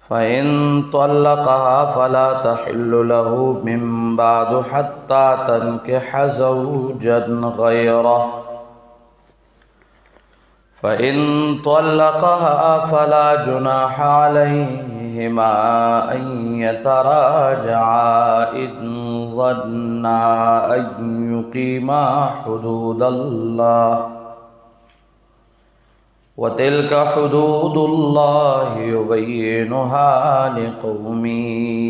فإن طلقها فلا تحل له من بعد حتى تنكح زوجا غيره فإن طلقها فلا جناح عليهما أن يتراجعا إن ظنا أن يقيما حدود الله وتلك حدود الله يبينها لقوم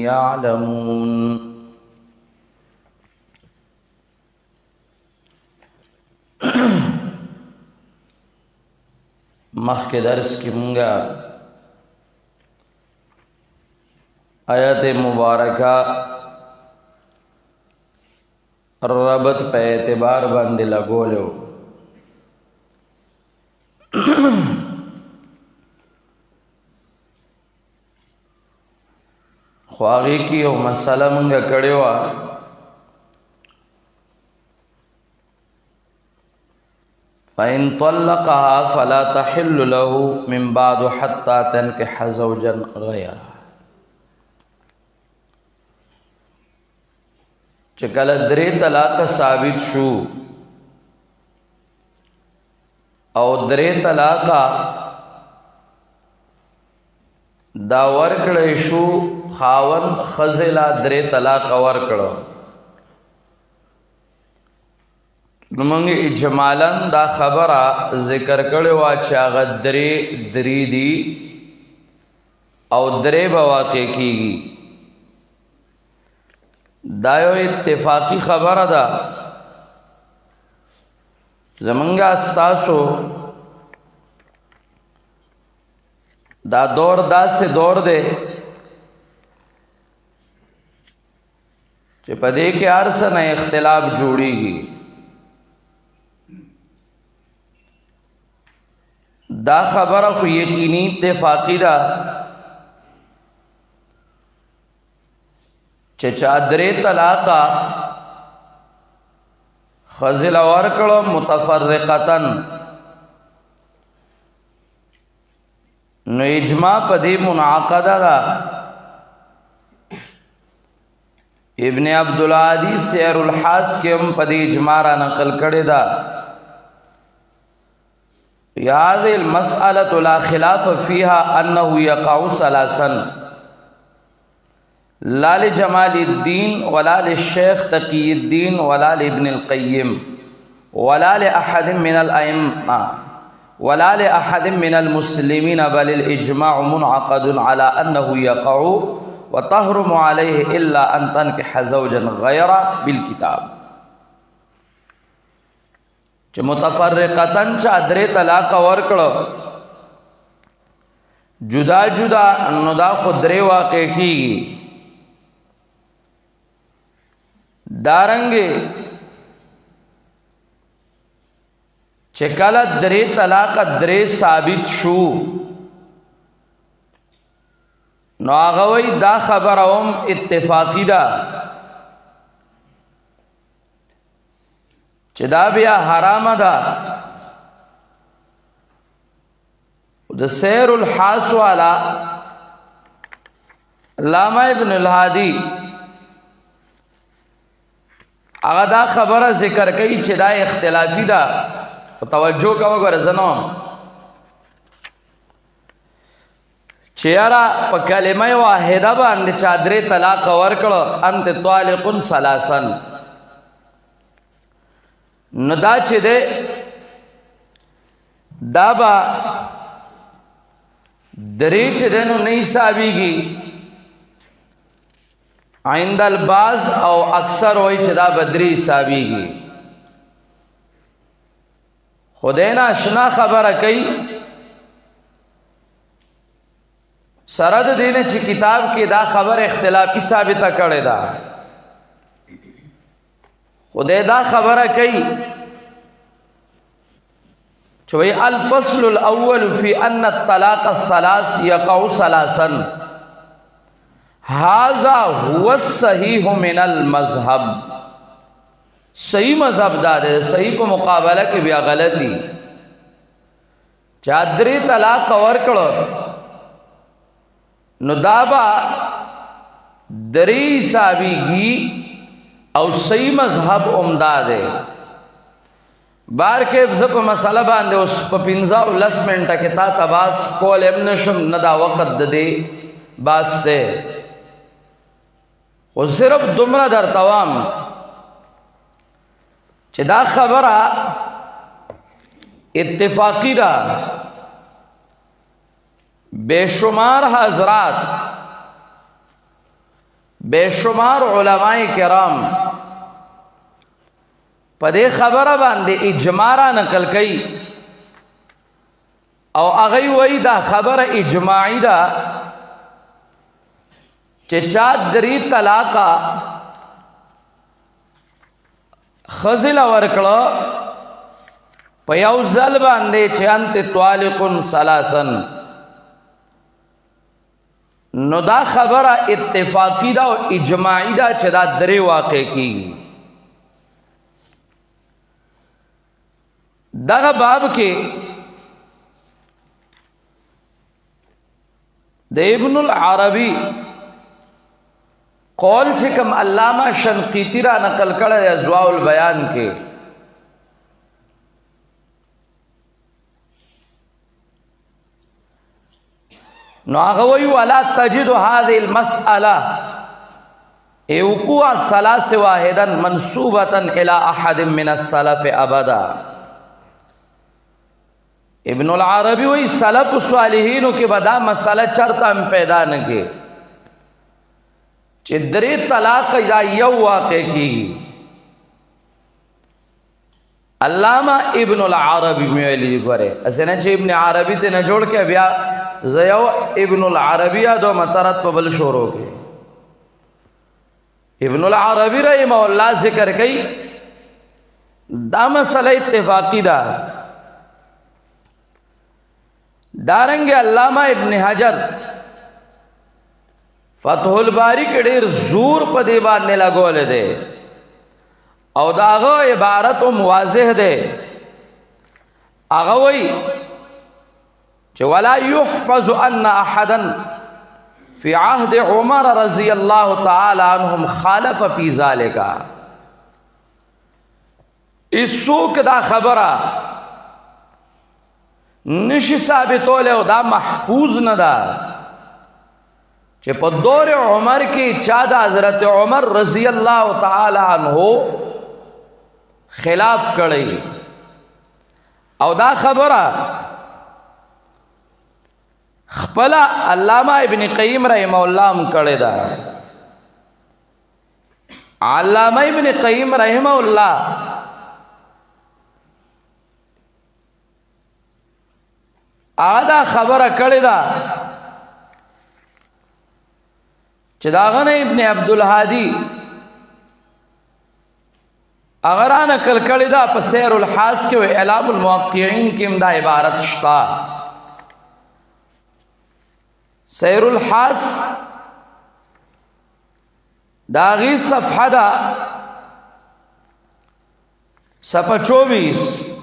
يعلمون. مخکې درس کې مونږه آیت مبارکه ربط په اعتبار باندې لګولیو. خو هغې کې یو مسله مونږه کړې وه فإن طلقها فلا تحل له من بعد حتى تنكح زوجا غيره. چې کله درې طلاق ثابت شو او درې طلاقه دا ورکړی شو خاوند ښځې له درې طلاقه ورکړه نو موږ اجمالا دا خبره ذکر کړې وه چې هغه درې دي او درې به واقع کېږي. دا یو اتفاقی خبره ده. زمونږه ستاسو دا دور داسې دور دی چې په دې کې هر څه نه اختلاف جوړیږي. دا خبره خو یقیني اتفاقی ده چې چا درې طلاقه ښځې له ورکړه متفرقتاً نو اجماع په دې منعقده ده. ابن عبدالعادی سیر الحاس کې هم په دې اجماع را نقل کړې ده. هذه المسألة لا خلاف فيها أنه يقع ثلاثا لا لجمال الدين ولا للشيخ تقي الدين ولا لابن القيم ولا لأحد من الأئمة ولا لأحد من المسلمين بل الإجماع منعقد على أنه يقع وتحرم عليه إلا أن تنكح زوجا غيره بالكتاب. چې متفرقتاً چا درې طلاق ورکړه جدا جدا نو دا خو درې واقع کېږي. دارنګې چې کله درې طلاق درې ثابت شو نو هغه وایي دا خبره هم اتفاقی ده چې دا بیا حرامه ده. د سیر الحاس والا علامه ابن الهادی هغه دا خبره ذکر کوي چې دا اختلافي ده. توجه کوه ګوره زنوم چې یاره په کلمه واحده باندې چا درې طلاق ورکړه انت طالق ثلاثا نو دا چې دی دا به درې چې دی نو نه حسابېږي عند البعض او اکثر وایي چې دا به درې حسابېږي. خدای نه اشنا خبره کوي سره د دې نه چې کتاب کې دا خبر اختلافي ثابته کړې ده. خدای دا خبره کوي چې وی الفصل الاول فی ان الطلاق الثلاث یقع ثلاثا هذا هو الصحیح من المذهب. صحیح مذهب دا ده. صحیح په مقابله کې بیا غلطی. چا درې طلاق ورکړو نو دا با دری حسابیږي او صحیح مذهب عمدہ دے. بار کې زه په مسله باندې اوس په 15 منټه کې تا تباس کول هم نشم، نه دا وخت د دې باس دی، خو صرف دومره درته وایم چې دا خبره اتفاقی ده. بے حضرات، بے شمار علماء کرام په دې خبره باندې اجماع را نقل کړي او هغه وایي دا خبره اجماعي ده چې چا درې طلاقه خزل ورکړه په یو ځل باندې چې انت طالق ثلاثن، نو دا خبره اتفاقی ده او اجماعی ده چې دا درې واقع کیږي. دغه باب کې د ابن العربی قول چې کوم علامہ شنقیطی را نقل کړی دی اضواء البیان کې، نو هغه وی ولا تجد هذه المسألة وقوع الثلاث واحدا منسوبة الى احد من السلف ابدا. ابن العربی وی سلف صالحینو کې بدا مسئلہ چرته هم پیدا نه کې چې درې طلاق یا یو واقع کیږي. علامہ ابن العربی ویلي ګوره اسنه چې ابن عربی ته نه جوړ کې بیا زیو ابن العربی دو مترت په بل شروع کې. ابن العربی رحمه الله ذکر کوي دا مسئلہ اتفاقی ده. دارنګ علامہ ابن حجر فتح الباری کې ډېر زور په دې باندې لګول دی او داغه عبارت واضح ده. هغه وایي چې ولا يحفظ ان احدا في عهد عمر رضي الله تعالى عنهم خالف في ذلك. اسوک دا خبره نشي ثابتول او دا محفوظ نه ده چې په دور عمر کې چا د حضرت عمر رضی الله تعالی عنہ خلاف کړی او دا خبره خپل علامہ ابن قیم رحمه الله هم کړی دا. علامہ ابن قیم رحمه الله آدا خبره کړی دا چې داغه ابن عبد الهادي اغران نقل کړی دا په سیر الحاس کې او اعلام الموقعین کې هم دا عبارت شتا. سیر الحاس داغی صفحه دا صفحه 24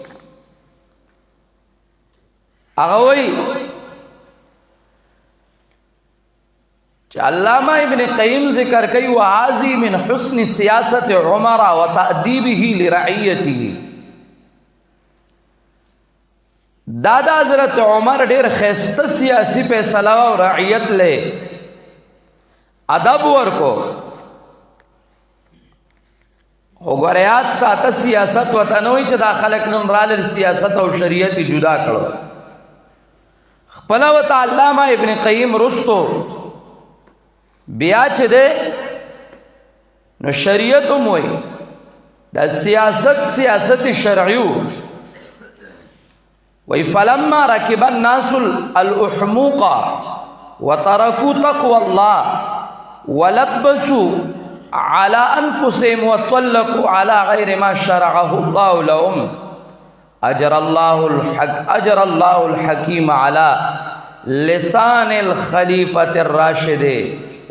اغوی چې علامہ ابن قیم ذکر کوي وعازی من حسن سیاست عمر و تأدیبه لرعیته. دادا حضرت عمر ډیر خسته سیاسی فیصله او رعیت له ادب ورکو وګوریات ساته سیاست وطنوي چې داخلك نن رال سیاست او شریعت جدا کړو. خپل وت علامہ ابن قیم رستو بیا چې ده نو شریعت موي د سیاست شرعیو وی فلما ركب الناس الاحموق وتركوا تقوى الله ولبسوا على انفسهم وطلقوا على غير ما شرعه الله لهم اجر الله الحكيم على لسان الخليفة الراشد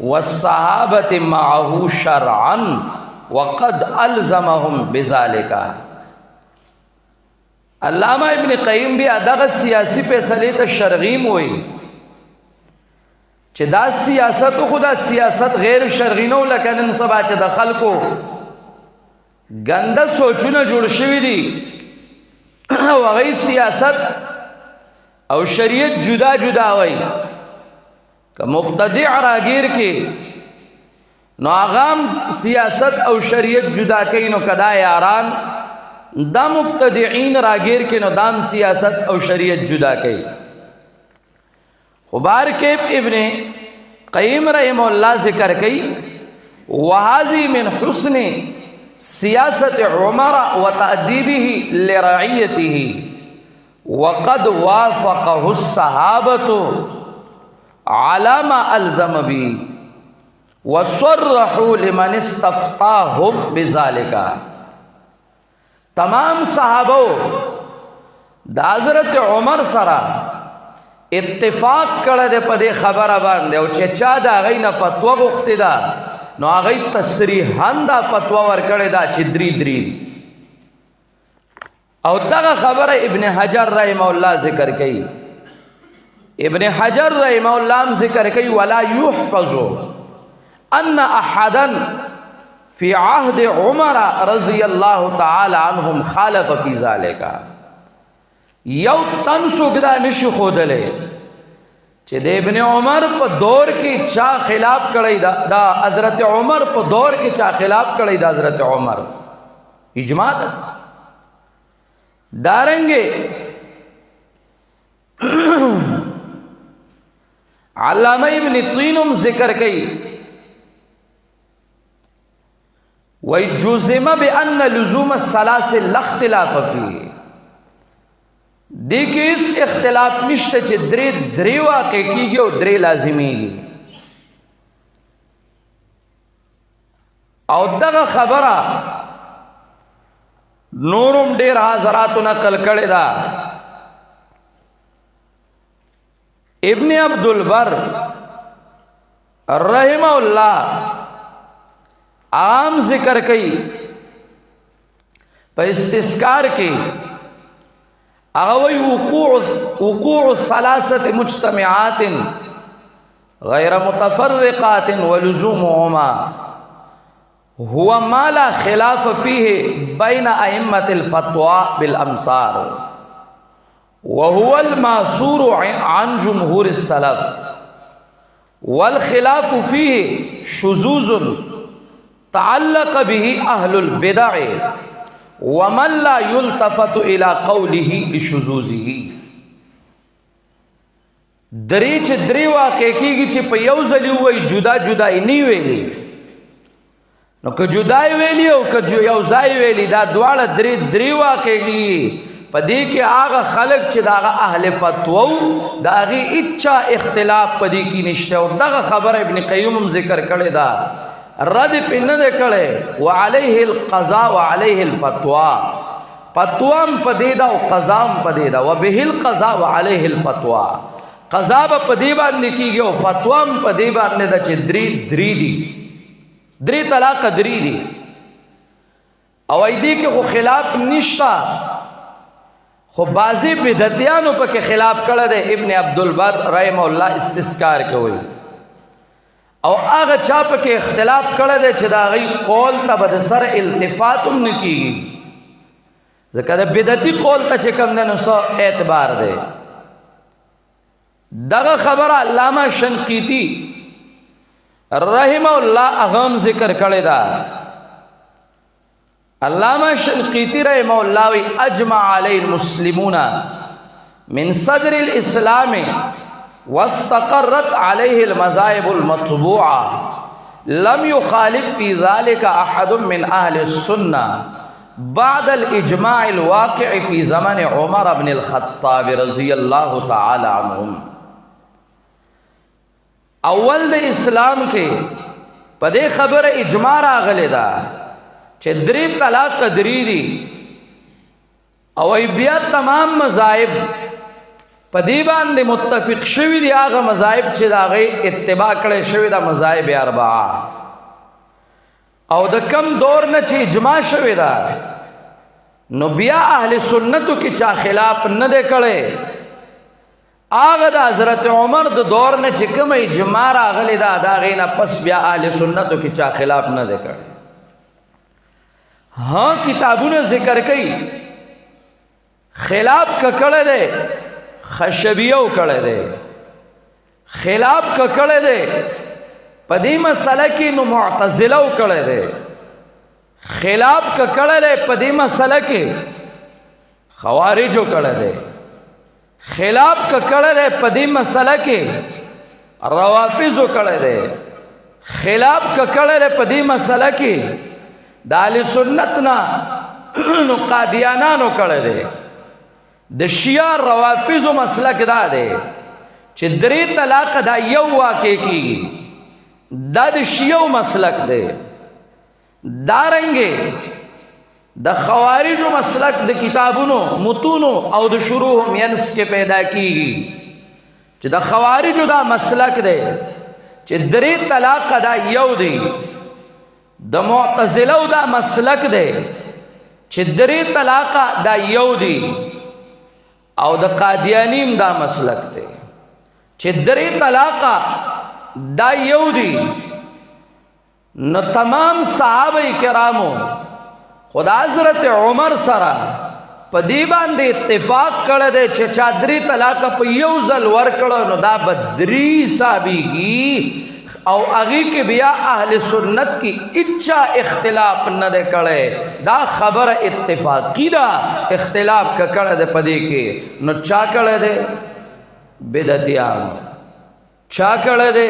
والصحابة معه شرعا وقد الزمهم بذلك. علامہ ابن قیم بھی ادغ سیاسی فیصلے ته شرعی موي چې دا سیاست خو دا سیاست غیر شرعي نه لکه نن سبا چې د خلکو ګنده سوچونه جوړ شوي دي او هغوی سیاست او شریعت جدا جدا وای که مبتدع راګیر کې نو هغه سیاست او شریعت جدا کوي نو که دا یاران دا مبتدعین راګیر کې نو دام سیاست او شریعت جدا کوي خبار کے ابن قیم رحم اللہ ذکر کی وہذی من حسن سیاست عمر وتأدیبه لرعیته وقد وافقه الصحابة على ما الزم به وصرحوا لمن استفتاهم بذلك تمام صحابو دا حضرت عمر سرا اتفاق کړه د په دې خبره باندې او چې چا دا غي نه فتوا غوښتي دا نو هغه تصریحا دا فتوا ورکړه دا چې درې او دغه خبره ابن حجر رحم الله ذکر کوي ابن حجر رحم الله ذکر کوي ولا يحفظ ان احدا في عهد عمر رضي الله تعالى عنهم خالف في ذلك یو تن سوګدا نشي خودلې چې د ابن عمر په دور کې چا خلاف کړی دا حضرت عمر په دور کې چا خلاف کړی دا حضرت عمر اجماع ده دارنګه علامه ابن طینم ذکر کوي ويجزم بان لزوم السلاسل لا اختلاف فيه دی کې اس اختلاف نشته چې درې واقع کیږي او درې لازمیږي او دغه خبره نورم ډېر حضراتو نقل کړې ده ابن عبد البر رحمه الله عام ذکر کوي په استذکار کې اغوی وقوع ثلاثه مجتمعات غیر متفرقات ولزومهما هو ما لا خلاف فيه بين ائمه الفتوى بالامصار وهو الماثور عن جمهور السلف والخلاف فيه شذوذ تعلق به اهل البدع ومن لا يلتفت الى قوله لشذوذه درې واقع کیږي چې په یو ځل وي جدا جدا نه ویلي نو که جدا ویلي او که یو ځای ویلي دا دواړه درې واقع کیږي په دې کې هغه خلق چې دا اهل فتوا دا غي اچا اختلاف په دې کې نشته او دغه خبر ابن قیم ذکر کړی دا رد پنه دے کڑے وعلیہ القضاء وعلیہ الفتوى فتوام پدیدا و قضام پدیدا وبه القضاء وعلیہ الفتوى قضا پدی باندې کیږي او فتوام پدی باندې د چې درې طلاق درې دي او ایدی کې خو خلاف نشتا خو بازی بدعتیانو په کې خلاف کړه د ابن عبد البر رحم الله استذکار کوي او هغه چا په کې اختلاف کړه دی چې دا غي قول ته به د سر التفات هم نه کیږي ځکه د بدعتي قول ته چې کوم نه نو اعتبار دی دغه خبره علامه شنقیطی رحم الله اغم ذکر کړی دا علامه شنقیطی رحم الله وی اجمع علی المسلمون من صدر الاسلام واستقرت عليه المذاهب المطبوعة لم يخالف في ذلك أحد من أهل السنة بعد الإجماع الواقع في زمن عمر بن الخطاب رضي الله تعالى عنهم اول د اسلام کې په دې خبره اجماع راغلی دا چې درې طلاق درې دي او بیا تمام مذاهب په دې باندې متفق شوي دي هغه مذاهب چې دا غي اتباع کړي شوی دا مذاهب اربعه او د کم دور نه چې اجماع شوی دا نو بیا اهل سنتو کې چا خلاف نه دی کړي هغه د حضرت عمر د دور نه چې کوم اجماع راغلی دا د هغې نه پس بیا اهل سنتو کې چا خلاف نه دی کړی. ها کتابونه ذکر کوي خلاف کړی دی خشبیو کړی دی، خلاف کړی دی په دې مسله کې نو معتزلو کړی دی، خلاف کړی دی په دې مسله کې خوارجو کړی دی، خلاف کړی دی په دې مسله کې روافضو کړی دی، خلاف کړی دی په دې مسله کې د اهل سنت نه نو قادیانانو کړی دی. د شیعه روافضو مسلک دا دی چې 3 طلاق دا یو واقع کیږي، دا د شیعو مسلک دی. دارنګه د خوارجو مسلک د کتابونو متونو او د شروح مینس کې پیدا کیږي چې د خوارجو دا مسلک دی چې 3 طلاق دا یو دی. د معتزلو دا مسلک دی چې 3 طلاق دا یو دی، او د قادیانیم دا مسلک دی چې 3 طلاق دا یو دی. نو تمام صحابه کرامو خدا حضرت عمر سره په دې باندې اتفاق کړی دی چې چا 3 طلاق په یو ځل ورکړو نو دا به 3 حسابېږي، او هغې کې بیا اهل سنت کې اچا اختلاف نه دی کړی. دا خبره اتفاقی ده، اختلاف که کړی دی په دې کې نو چا کړی دی؟ بدعتیان. چا کړی دی؟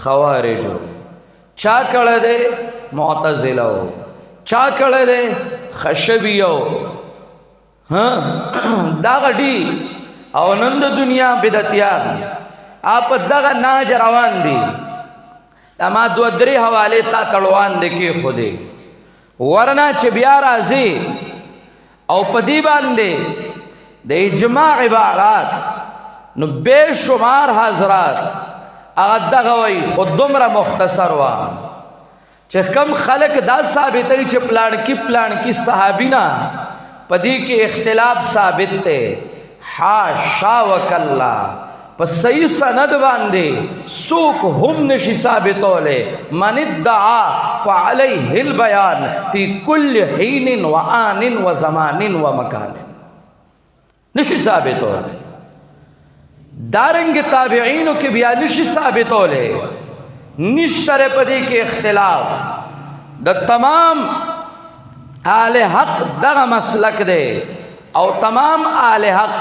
خوارجو. چا کړی دی؟ معتزلو. چا کړی دی؟ خشبیو. دا غټي او نن د دنیا بدعتیان آپ دغه ناج روان دي. دا ما 2-3 حوالې تا تړوان دي کې خودي ورنه چې بیا راځي او په دې باندې د اجماع عبارات نو بے شمار حضرات هغه دغه وایي خو دومره مختصر وا چې کم خلق دا ثابتوي چې پلان کی صحابینا په دې کې اختلاف ثابت دی. حاشا وکلا په صحیح سند باندې څوک هم نشي ثابتولی. من ادعا فعلیه البیان فی کل حین و آن و زمان و مکان. نشي ثابتولی. دارنګ تابعینو کې بیا نشي ثابتولی. نشتره په دې کې اختلاف. د تمام اهل حق دغه مسلک دی او تمام اهل حق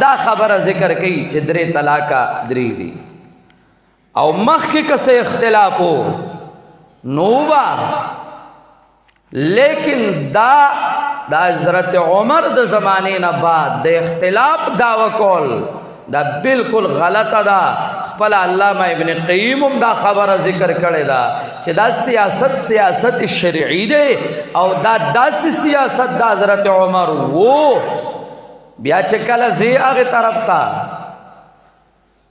دا خبره ذکر کوي چې 3 طلاقه 3 دي، او مخکې که څه اختلاف و نو با، لیکن دا د حضرت عمر د زمانې نه بعد د اختلاف دعوه کول دا بالکل غلطه ده. خپل علامه ابن قیم هم دا خبره ذکر کړې ده چې دا سیاست شرعي دی او دا داسې سیاست د حضرت عمر وو. بیا چې کله زی هغې طرف ته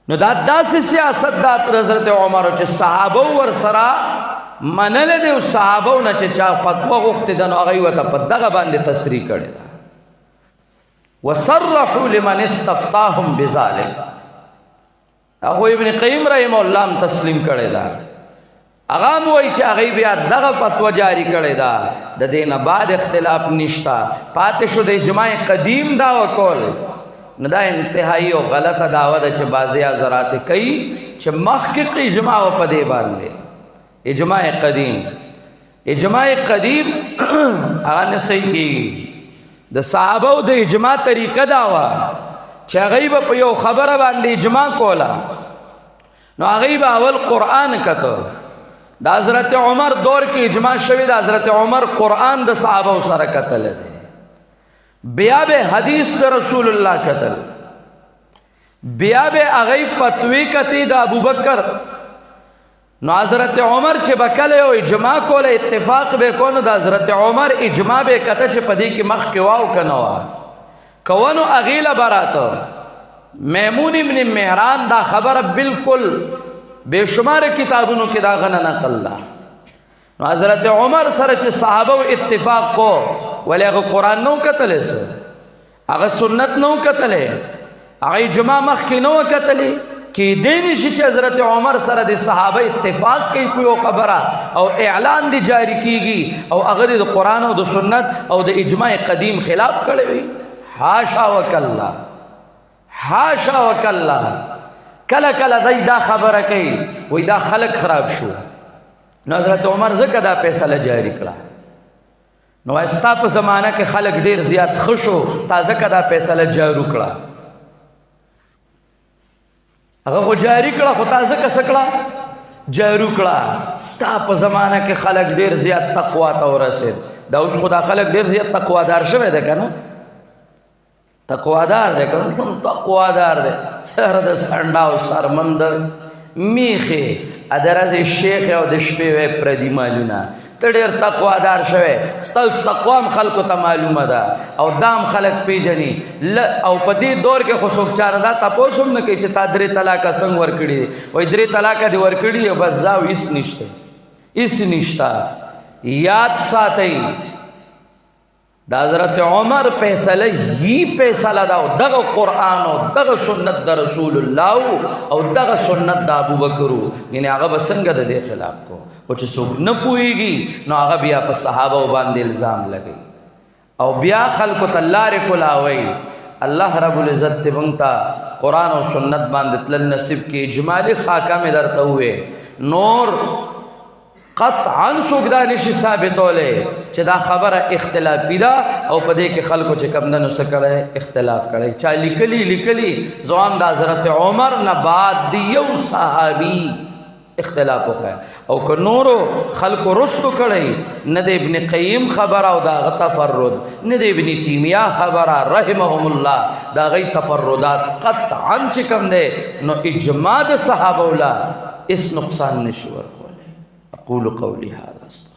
نو دا داسې سیاست دا حضرت عمر چې صحابه ورسره منلی دی، او صحابه نه چې چا فتوا غوښتې ده نو هغوی ورته په دغه باندې تصریح کړې ده. وصرحوا لمن استفتاهم بذلک. هغه ابن قیم رحمه الله هم تسلیم کړی ده. هغه هم وایي چې هغوی بیا دغه فتوا جاری کړې ده. د دې نه بعد اختلاف نشته. پاتې شو د اجماع قدیم دعوه کول، نو دا انتهایی او غلطه دعوه ده چې بعضې حضرات کوي چې مخکې اجماع و په دې باندې. اجماع قدیم هغه نه صحیح کېږي. د صحابو د اجماع طریقه دا وه چې هغوی به په یو خبره باندې اجماع کوله نو هغوی به اول قرآن کته. د حضرت عمر دور کې اجماع شوی، د حضرت عمر قرآن د صحابو سره کتلی دی. بیا به حدیث د رسول الله کتل، بیا به هغوی فتوی کتې د ابوبکر. نو حضرت عمر چې به کله یو اجماع کوله اتفاق به کو نو د حضرت عمر اجماع به کته چې په دې کې مخکې واو که نه وه کوه نو هغې له براته میمون ابن مهران دا خبره بالکل بے شمار کتابونو کې دا غنه نقل ده. نو حضرت عمر سره چې صحابه اتفاق کو ولی هغه قرآن نو کتلی، هغه سنت نو کتلی، هغه اجماع مخکې نه و کتلی کیدی نشي چې حضرت عمر سره د صحابه اتفاق کوي په یو خبره او اعلان دی جاری کیږي او هغه د قرآن او د سنت او د اجماع قدیم خلاف کړی وي. حاشا وکلا حاشا وکلا. کله کله دی دا خبره کوي وای دا خلق خراب شو نو حضرت عمر ځکه دا فیصله جاری کړه. نو استا په زمانہ کې خلق ډیر زیات خوشو تازه کدا فیصله جاری کړه. هغه خو جاری کړه خو تازه کسکړه جاری کړه. ستا په زمانہ کې خلق ډیر زیات تقوا ته ورسید. دا اوس خدا خلق ډیر زیات تقوادار شوی دی کنه. تقوادار دی کنه څون تقوادار دی سره د سنډا او سرمند میخه ادرز شیخ او د شپې وې پردي مالونه ته ډېر تقوادار شوی ستاسو تقوام خلکو ته معلومه ده او دام خلک پیژني او په دې دور کې خو څوک چاره دا تپوس هم نه کوي چې تا 3 طلاقه څنګه ورکړي وای 3 طلاقه دې ورکړي او بس ځاو هیڅ نشته هیڅ نشته. یاد ساتئ دا حضرت عمر فیصله یی فیصله دا دغه قرآن او دغه سنت د رسول الله او دغه سنت د ابوبکر یعنی هغه بسنګ د دې خلاف کو او چې څوک نه پويږي نو هغه بیا په صحابه باندې الزام لګي او بیا خلکو ته لارې کولاوي. الله رب العزت دې مونږ ته قرآن او سنت باندې تل نصیب کې اجمالی خاکه مې درته وې نور قطعا څوک دا نشي ثابتولی چې دا خبره اختلافي ده او په دې کې خلکو چې کمدنو څه کړی اختلاف کړی. چا لیکلي ځوان د حضرت عمر نه بعد د یو صحابي اختلاف وکړی او که نورو خلکو رستو کړی نه د ابن قیم خبره او دا غ تفرد نه د ابن تیمیه خبره رحمهم الله دا غي تفردات قطعا چې کم دی نو اجماع د صحابه ولا اس نقصان نشي ورکولی. أقول قولي هذا.